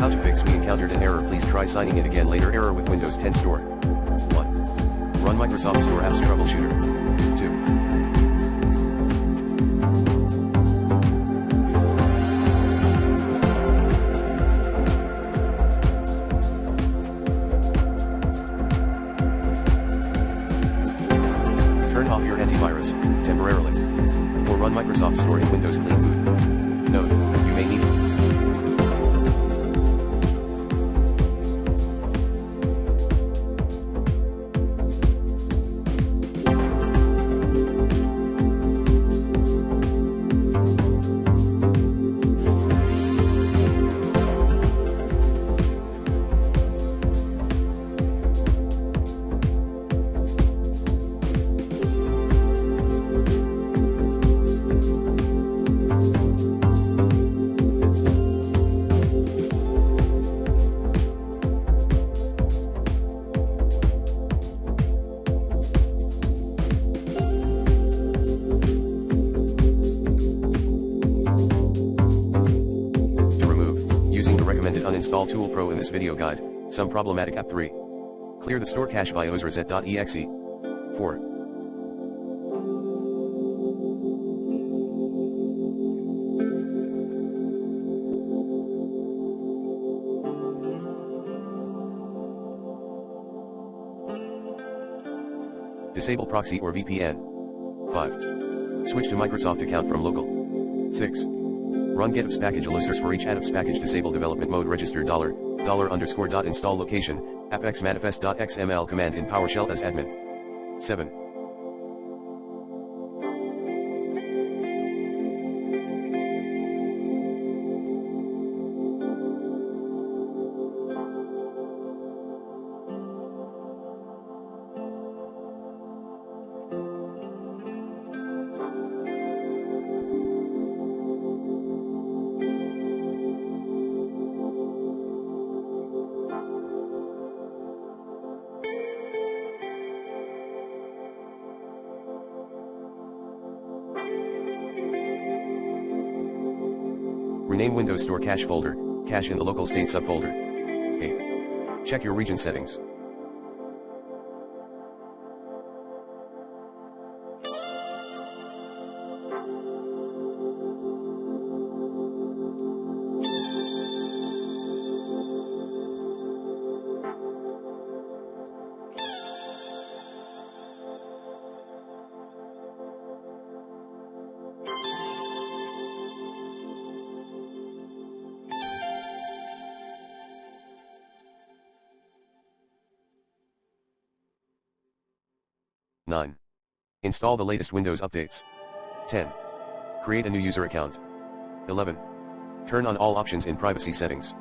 How to fix. We encountered an error. Please try signing in again later. Error with Windows 10 Store. 1. Run Microsoft Store Apps Troubleshooter. 2. Turn off your antivirus, temporarily. Or run Microsoft Store in Windows Clean Boot. Note, you may need it. Recommended uninstall Tool Pro in this video guide. Some problematic app. 3. Clear the store cache via osreset.exe. 4. Disable proxy or VPN. 5. Switch to Microsoft account from local. 6. Run getapps package search for each apps package. Disable development mode. Register $_. Location, appxmanifest.xml command in PowerShell as admin. 7. Rename Windows Store cache folder, cache in the local state subfolder. 8. Check your region settings. Nine. Install the latest Windows updates. 10. Create a new user account. 11. Turn on all options in privacy settings.